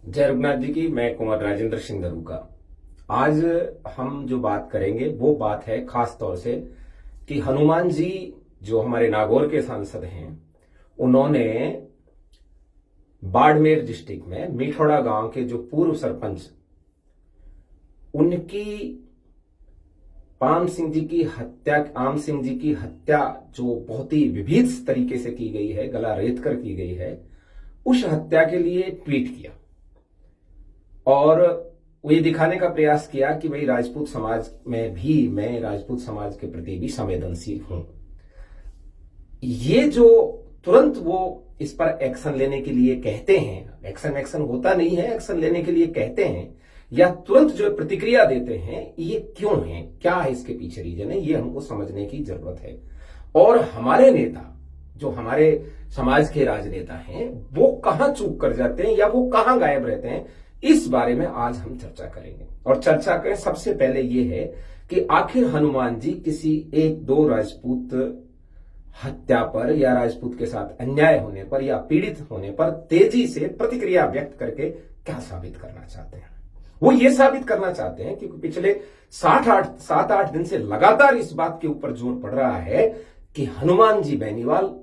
जय रघुनाथ जी की। मैं कुंवर राजेंद्र सिंह दरूका। आज हम जो बात करेंगे वो बात है खास तौर से कि हनुमान जी जो हमारे नागौर के सांसद हैं, उन्होंने बाड़मेर डिस्ट्रिक्ट में मीठौड़ा गांव के जो पूर्व सरपंच, उनकी आम सिंह जी की हत्या जो बहुत ही विभत्स तरीके से की गई है, गला रेत कर की गई है, उस हत्या के लिए ट्वीट किया और वो ये दिखाने का प्रयास किया कि भाई राजपूत समाज में भी, मैं राजपूत समाज के प्रति भी संवेदनशील हूं। ये जो तुरंत वो इस पर एक्शन लेने के लिए कहते हैं, एक्शन होता नहीं है, एक्शन लेने के लिए कहते हैं या तुरंत जो प्रतिक्रिया देते हैं, ये क्यों है, क्या है इसके पीछे रीजन है, ये हमको समझने की जरूरत है। और हमारे नेता, जो हमारे समाज के राजनेता हैं, वो कहां चूक कर जाते हैं या वो कहां गायब रहते हैं, इस बारे में आज हम चर्चा करेंगे। और चर्चा करें सबसे पहले यह है कि आखिर हनुमान जी किसी एक दो राजपूत हत्या पर या राजपूत के साथ अन्याय होने पर या पीड़ित होने पर तेजी से प्रतिक्रिया व्यक्त करके क्या साबित करना चाहते हैं। वो ये साबित करना चाहते हैं कि पिछले 7-8 दिन से लगातार इस बात के ऊपर जोर पड़ रहा है कि हनुमान जी बेनीवाल,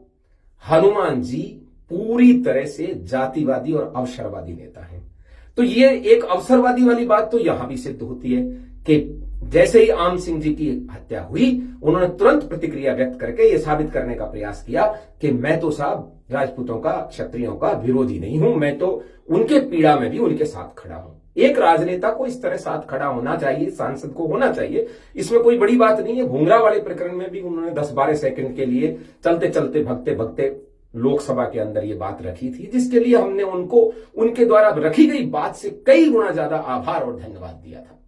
हनुमान जी पूरी तरह से जातिवादी और अवसरवादी नेता हैं। तो ये एक अवसरवादी वाली बात तो यहां भी सिद्ध होती है कि जैसे ही आम सिंह जी की हत्या हुई, उन्होंने तुरंत प्रतिक्रिया व्यक्त करके यह साबित करने का प्रयास किया कि मैं तो साहब राजपूतों का, क्षत्रियों का विरोधी नहीं हूं, मैं तो उनके पीड़ा में भी उनके साथ खड़ा हूं। एक राजनेता को इस तरह साथ खड़ा होना चाहिए, सांसद को होना चाहिए, इसमें कोई बड़ी बात नहीं है। घुंघरा वाले प्रकरण में भी उन्होंने 10-12 सेकंड के लिए चलते चलते भगते भगते लोकसभा के अंदर ये बात रखी थी, जिसके लिए हमने उनको उनके द्वारा रखी गई बात से कई गुना ज्यादा आभार और धन्यवाद दिया था।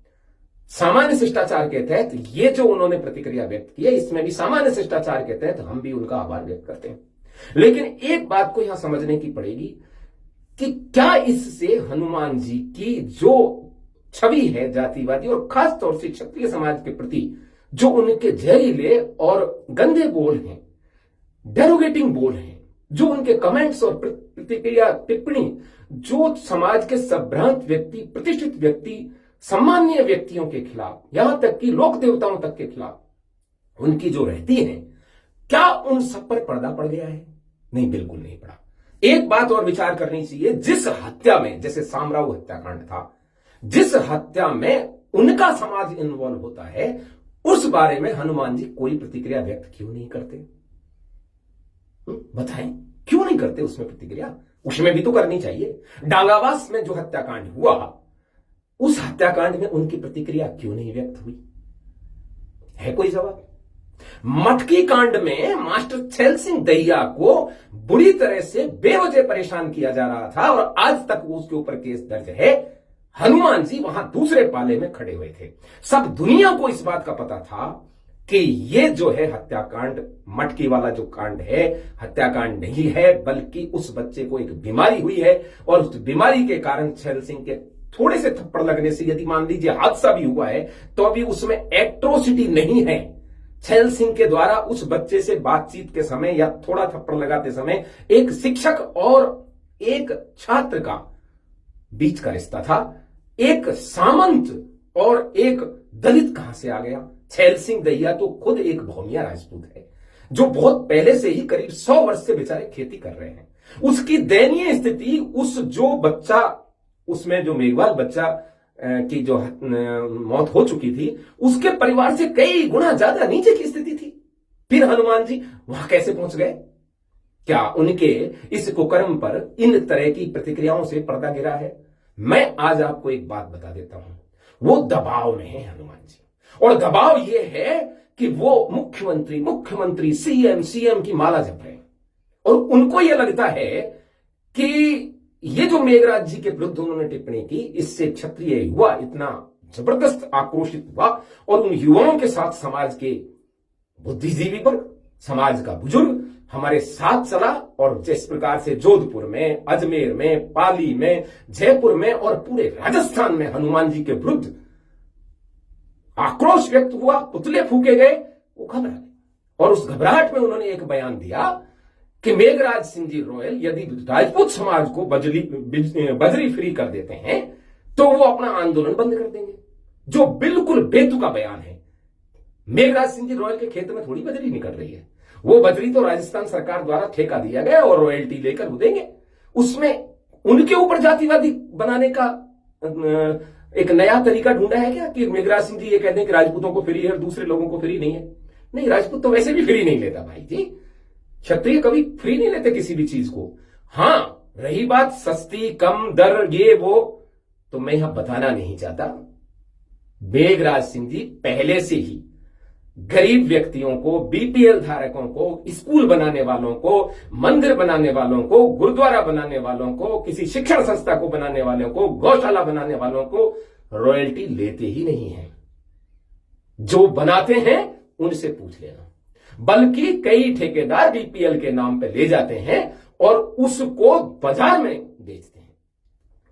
सामान्य शिष्टाचार के तहत ये जो उन्होंने प्रतिक्रिया व्यक्त की है, इसमें भी सामान्य शिष्टाचार के तहत हम भी उनका आभार व्यक्त करते हैं। लेकिन एक बात को यहां समझने की पड़ेगी कि क्या इससे हनुमान जी की जो छवि है जातिवादी और खास तौर से क्षत्रिय समाज के प्रति जो उनके जहरीले और गंदे बोल हैं, डेरोगेटिंग बोल हैं, जो उनके कमेंट्स और प्रतिक्रिया टिप्पणी जो समाज के संभ्रांत व्यक्ति, प्रतिष्ठित व्यक्ति, सम्मानीय व्यक्तियों के खिलाफ, यहां तक कि लोक देवताओं तक के खिलाफ उनकी जो रहती है, क्या उन सब पर पर्दा पड़ गया है? नहीं, बिल्कुल नहीं पड़ा। एक बात और विचार करनी चाहिए, जिस हत्या में, जैसे सामराव हत्याकांड था, जिस हत्या में उनका समाज इन्वॉल्व होता है, उस बारे में हनुमान जी कोई प्रतिक्रिया व्यक्त क्यों नहीं करते? बताएं, क्यों नहीं करते उसमें प्रतिक्रिया? उसमें भी तो करनी चाहिए। डांगावास में जो हत्याकांड हुआ, उस हत्याकांड में उनकी प्रतिक्रिया क्यों नहीं व्यक्त हुई? है कोई जवाब? मटकी कांड में मास्टर छैल सिंह दहिया को बुरी तरह से बेवजह परेशान किया जा रहा था और आज तक उसके ऊपर केस दर्ज है। हनुमान जी वहां दूसरे पाले में खड़े हुए थे। सब दुनिया को इस बात का पता था कि ये जो है हत्याकांड, मटकी वाला जो कांड है, हत्याकांड नहीं है, बल्कि उस बच्चे को एक बीमारी हुई है और उस बीमारी के कारण छैल सिंह के थोड़े से थप्पड़ लगने से, यदि मान लीजिए हादसा भी हुआ है, तो अभी उसमें एट्रोसिटी नहीं है। छैल सिंह के द्वारा उस बच्चे से बातचीत के समय या थोड़ा थप्पड़ लगाते समय एक शिक्षक और एक छात्र का बीच का रिश्ता था। एक सामंत और एक दलित कहां से आ गया? छैल सिंह दहिया तो खुद एक भौमिया राजपूत है, जो बहुत पहले से ही करीब 100 वर्ष से बेचारे खेती कर रहे हैं। उसकी दयनीय स्थिति, उस जो बच्चा, उसमें जो मेघवाल बच्चा की जो मौत हो चुकी थी, उसके परिवार से कई गुना ज्यादा नीचे की स्थिति थी। फिर हनुमान जी वहां कैसे पहुंच गए? क्या उनके इस कुकर्म पर इन तरह की प्रतिक्रियाओं से पर्दा गिरा है? मैं आज आपको एक बात बता देता हूं, वो दबाव में है हनुमान जी, और दबाव यह है कि वो मुख्यमंत्री सीएम की माला जप रहे हैं और उनको यह लगता है कि ये जो मेघराज जी के विरुद्ध उन्होंने टिप्पणी की, इससे क्षत्रिय युवा इतना जबरदस्त आक्रोशित हुआ और उन युवाओं के साथ समाज के बुद्धिजीवी वर्ग, समाज का बुजुर्ग हमारे साथ चला और जिस प्रकार से जोधपुर में, अजमेर में, पाली में, जयपुर में और पूरे राजस्थान में हनुमान जी के विरुद्ध आक्रोश व्यक्त हुआ, पुतले फूके गए, वो घबरा गए। और उस घबराहट में उन्होंने एक बयान दिया कि मेघराज सिंह जी रॉयल यदि राजपूत समाज को बजरी फ्री कर देते हैं तो वो अपना आंदोलन बंद कर देंगे, जो बिल्कुल बेतुका बयान है। मेघराज सिंह जी रॉयल के खेत में थोड़ी बजरी निकल रही है, वो बजरी तो राजस्थान सरकार द्वारा ठेका दिया गया और रॉयल्टी लेकर वो देंगे। उसमें उनके ऊपर जातिवादी बनाने का एक नया तरीका ढूंढा है क्या कि मेघराज सिंह जी ये कहते हैं कि राजपूतों को फ्री है और दूसरे लोगों को फ्री नहीं है? नहीं, राजपूत तो वैसे भी फ्री नहीं लेता भाई जी, क्षत्रिय कभी फ्री नहीं लेते किसी भी चीज को। हां, रही बात सस्ती कम दर ये वो, तो मैं यहां बताना नहीं चाहता। मेघराज सिंह जी पहले से ही गरीब व्यक्तियों को, बीपीएल धारकों को, स्कूल बनाने वालों को, मंदिर बनाने वालों को, गुरुद्वारा बनाने वालों को, किसी शिक्षण संस्था को बनाने वालों को, गौशाला बनाने वालों को रॉयल्टी लेते ही नहीं है। जो बनाते हैं उनसे पूछ लेना, बल्कि कई ठेकेदार बीपीएल के नाम पे ले जाते हैं और उसको बाजार में बेचते हैं।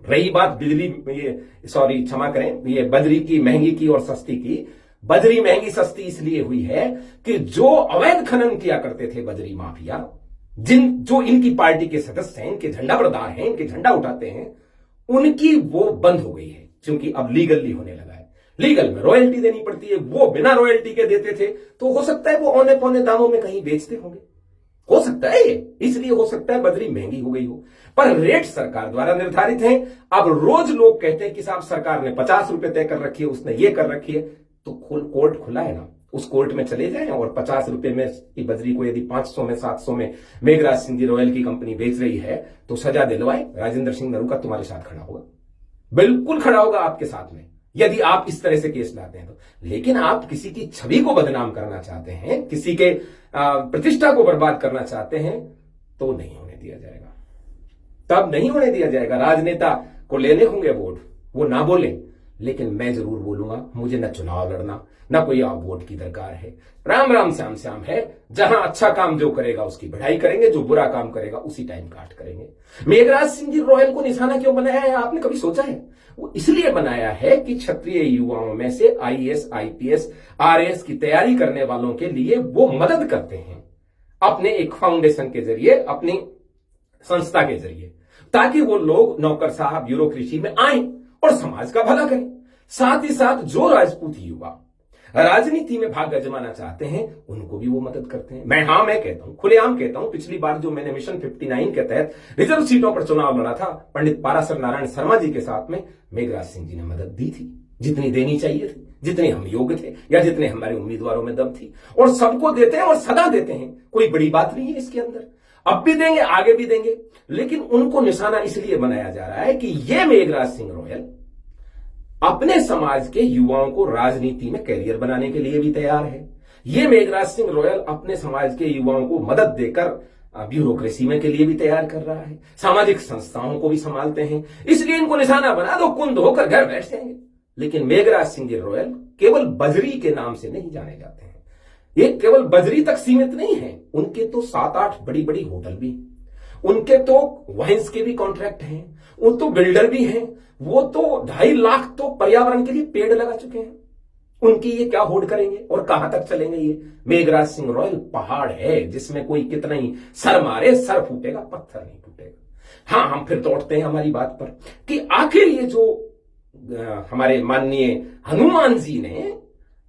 रही बात क्षमा करें, ये बजरी की महंगी की और सस्ती की। बजरी महंगी सस्ती इसलिए हुई है कि जो अवैध खनन किया करते थे बजरी माफिया, जो इनकी पार्टी के सदस्य हैं, इनके झंडा बरदार हैं, इनके झंडा उठाते हैं, उनकी वो बंद हो गई है, क्योंकि अब लीगली होने लगा है। लीगल में रॉयल्टी देनी पड़ती है, वो बिना रॉयल्टी के देते थे, तो हो सकता है वो औने पौने दामों में कहीं बेचते होंगे, हो सकता है ये, इसलिए हो सकता है बजरी महंगी हो गई हो, पर रेट सरकार द्वारा निर्धारित है। अब रोज लोग कहते हैं कि साहब सरकार ने 50 रुपए तय कर रखी है, उसने ये कर रखी है, तो कोर्ट खुला है ना, उस कोर्ट में चले जाएं और 50 रुपए में की बजरी को यदि 500 में 700 में मेघराज सिंह जी रॉयल की कंपनी बेच रही है तो सजा दिलवाए। राजेंद्र सिंह नरूका तुम्हारे साथ खड़ा होगा, बिल्कुल खड़ा होगा आपके साथ में, यदि आप इस तरह से केस लाते हैं तो। लेकिन आप किसी की छवि को बदनाम करना चाहते हैं, किसी के प्रतिष्ठा को बर्बाद करना चाहते हैं, तो नहीं होने दिया जाएगा, तब नहीं होने दिया जाएगा। राजनेता को लेने होंगे वोट, वो ना बोले, लेकिन मैं जरूर बोलूंगा। मुझे न चुनाव लड़ना, न कोई आप वोट की दरकार है। राम राम श्याम श्याम है। जहां अच्छा काम जो करेगा उसकी बढ़ाई करेंगे, जो बुरा काम करेगा उसी टाइम काट करेंगे। मेघराज सिंह जी रॉयल को निशाना क्यों बनाया है, आपने कभी सोचा है? वो इसलिए बनाया है कि क्षत्रिय युवाओं में से आईएएस, आईपीएस, आरएएस की तैयारी करने वालों के लिए वो मदद करते हैं अपने एक फाउंडेशन के जरिए, अपनी संस्था के जरिए, ताकि वो लोग नौकरशाह ब्यूरोक्रेसी में आए और समाज का भला करें। साथ ही साथ जो राजपूत युवा राजनीति में भाग आजमाना चाहते हैं उनको भी वो मदद करते हैं। मैं कहता हूं, खुलेआम कहता हूं, पिछली बार जो मैंने मिशन 59 के तहत रिजर्व सीटों पर चुनाव लड़ा था, पंडित पारासर नारायण शर्मा जी के साथ में, मेघराज सिंह जी ने मदद दी थी, जितनी देनी चाहिए थी, जितने हम योग्य थे या जितने हमारे उम्मीदवारों में दम थी, और सबको देते हैं और सदा देते हैं। कोई बड़ी बात नहीं है इसके अंदर, अब भी देंगे, आगे भी देंगे। लेकिन उनको निशाना इसलिए बनाया जा रहा है कि ये मेघराज सिंह रॉयल अपने समाज के युवाओं को राजनीति में कैरियर बनाने के लिए भी तैयार है। ये मेघराज सिंह रॉयल अपने समाज के युवाओं को मदद देकर ब्यूरोक्रेसी में के लिए भी तैयार कर रहा है, सामाजिक संस्थाओं को भी संभालते हैं। इसलिए इनको निशाना बना दो, कुंद होकर घर बैठ जाएंगे। लेकिन मेघराज सिंह जी रॉयल केवल बजरी के नाम से नहीं जाने जाते हैं। ये केवल बजरी तक सीमित नहीं है, उनके तो 7-8 बड़ी बड़ी होटल भी, उनके तो वाइन्स के भी कॉन्ट्रैक्ट हैं, वो तो बिल्डर भी हैं, वो तो 2.5 लाख तो पर्यावरण के लिए पेड़ लगा चुके हैं। उनकी ये क्या होड़ करेंगे और कहां तक चलेंगे? ये मेघराज सिंह रॉयल पहाड़ है जिसमें कोई कितना ही सर मारे सर फूटेगा, पत्थर नहीं फूटेगा। हाँ, हम फिर दौड़ते हैं हमारी बात पर कि आखिर ये जो हमारे माननीय हनुमान जी ने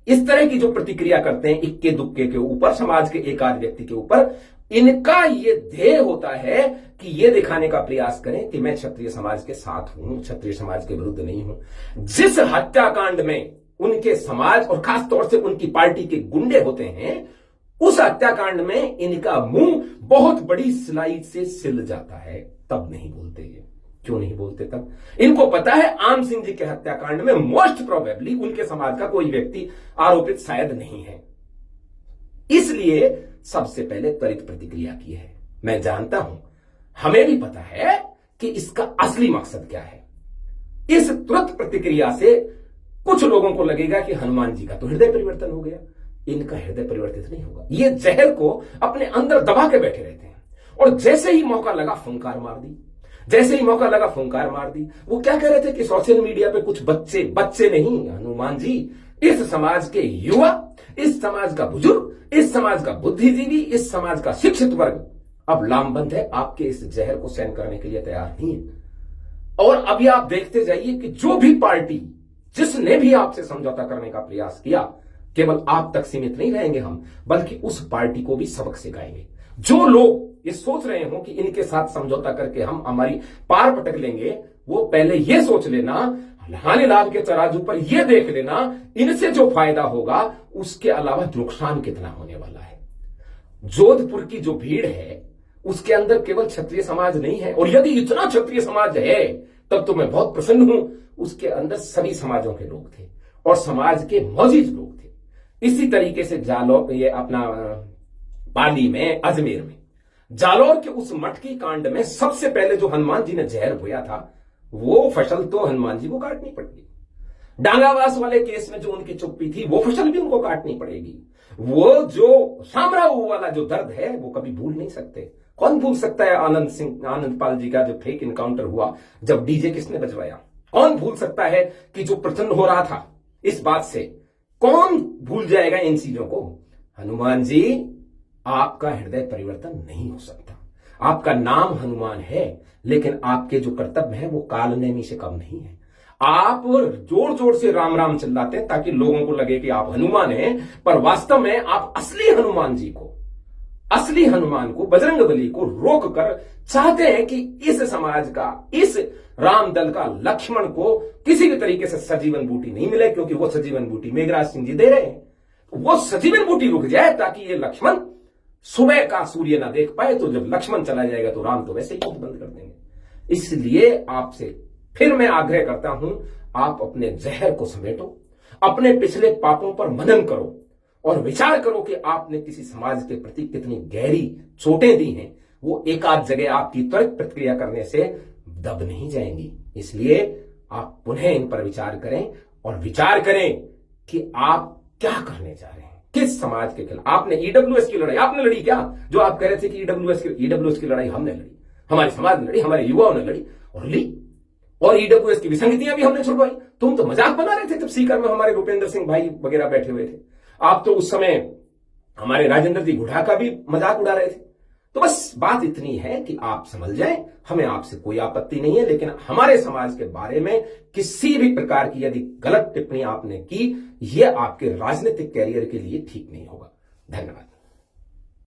इस तरह की जो प्रतिक्रिया करते हैं इक्के दुक्के के ऊपर, समाज के एक आध व्यक्ति के ऊपर, इनका ये ध्येय होता है कि ये दिखाने का प्रयास करें कि मैं क्षत्रिय समाज के साथ हूं, क्षत्रिय समाज के विरुद्ध नहीं हूं। जिस हत्याकांड में उनके समाज और खास तौर से उनकी पार्टी के गुंडे होते हैं, उस हत्याकांड में इनका मुंह बहुत बड़ी स्लाइड से सिल जाता है, तब नहीं बोलते। ये क्यों नहीं बोलते? तब इनको पता है आम सिंह जी के हत्याकांड में मोस्ट प्रोबेबली उनके समाज का कोई व्यक्ति आरोपित शायद नहीं है, इसलिए सबसे पहले त्वरित प्रतिक्रिया की है। मैं जानता हूं, हमें भी पता है कि इसका असली मकसद क्या है। इस तुरंत प्रतिक्रिया से कुछ लोगों को लगेगा कि हनुमान जी का तो हृदय परिवर्तन हो गया। इनका हृदय परिवर्तित नहीं होगा। ये जहर को अपने अंदर दबा के बैठे रहते हैं और जैसे ही मौका लगा फुंकार मार दी, जैसे ही मौका लगा फुंकार मार दी। वो क्या कह रहे थे कि सोशल मीडिया पे कुछ बच्चे नहीं, हनुमान जी इस समाज के युवा, इस समाज का बुजुर्ग, इस समाज का बुद्धिजीवी, इस समाज का शिक्षित वर्ग अब लामबंद है, आपके इस जहर को सहन करने के लिए तैयार नहीं है। और अभी आप देखते जाइए कि जो भी पार्टी, जिसने भी आपसे समझौता करने का प्रयास किया, केवल आप तक सीमित नहीं रहेंगे हम, बल्कि उस पार्टी को भी सबक सिखाएंगे। जो लोग ये सोच रहे हो कि इनके साथ समझौता करके हम हमारी पार पटक लेंगे, वो पहले ये सोच लेना, हानि लाभ के तराजू पर यह देख लेना, इनसे जो फायदा होगा उसके अलावा नुकसान कितना होने वाला है। जोधपुर की जो भीड़ है उसके अंदर केवल क्षत्रिय समाज नहीं है, और यदि इतना क्षत्रिय समाज है तब तो मैं बहुत प्रसन्न हूं। उसके अंदर सभी समाजों के लोग थे और समाज के मौजूद लोग थे। इसी तरीके से ये अपना पाली में, अजमेर में, जालौर के उस मटकी कांड में सबसे पहले जो हनुमान जी ने जहर बोया था, वो फसल तो हनुमान जी को काटनी पड़ेगी। डांगावास वाले केस में जो उनकी चुप्पी थी, वो फसल भी उनको काटनी पड़ेगी। वो जो शामराव वाला जो दर्द है वो कभी भूल नहीं सकते। कौन भूल सकता है आनंद पाल जी का जो फेक इनकाउंटर हुआ, जब डीजे किसने बजवाया? कौन भूल सकता है कि जो प्रचंड हो रहा था इस बात से? कौन भूल जाएगा इन चीजों को? हनुमान जी, आपका हृदय परिवर्तन नहीं हो सकता। आपका नाम हनुमान है, लेकिन आपके जो कर्तव्य है वो कालनेमी से कम नहीं है। आप जोर जोर से राम राम चिल्लाते हैं ताकि लोगों को लगे कि आप हनुमान हैं, पर वास्तव में आप असली हनुमान जी को, असली हनुमान को, बजरंगबली को रोक कर चाहते हैं कि इस समाज का, इस रामदल का लक्ष्मण को किसी भी तरीके से सजीवन बूटी नहीं मिले, क्योंकि वो सजीवन बूटी मेघराज सिंह जी दे रहे हैं। वो सजीवन बूटी रुक जाए ताकि ये लक्ष्मण सुबह का सूर्य ना देख पाए, तो जब लक्ष्मण चला जाएगा तो राम तो वैसे ही युद्ध बंद कर देंगे। इसलिए आपसे फिर मैं आग्रह करता हूं, आप अपने जहर को समेटो, अपने पिछले पापों पर मनन करो और विचार करो कि आपने किसी समाज के प्रति कितनी गहरी चोटें दी हैं। वो एक आध जगह आपकी त्वरित प्रतिक्रिया करने से दब नहीं जाएंगी। इसलिए आप पुनः इन पर विचार करें और विचार करें कि आप क्या करने जा रहे हैं, किस समाज के खिलाफ। आपने ईडब्ल्यूएस की लड़ाई आपने लड़ी क्या? जो आप कह रहे थे कि ईडब्ल्यूएस की लड़ाई हमने लड़ी, हमारे समाज ने लड़ी, हमारे युवाओं ने लड़ी और ली, और ईडब्ल्यूएस की विसंगतियां भी हमने छुड़वाई। तुम तो मजाक बना रहे थे जब सीकर में हमारे भूपेंद्र सिंह भाई वगैरह बैठे हुए थे। आप तो उस समय हमारे राजेंद्र जी हुड्डा का भी मजाक उड़ा रहे थे। तो बस बात इतनी है कि आप समझ जाएं, हमें आपसे कोई आपत्ति नहीं है, लेकिन हमारे समाज के बारे में किसी भी प्रकार की यदि गलत टिप्पणी आपने की, यह आपके राजनीतिक कैरियर के लिए ठीक नहीं होगा। धन्यवाद।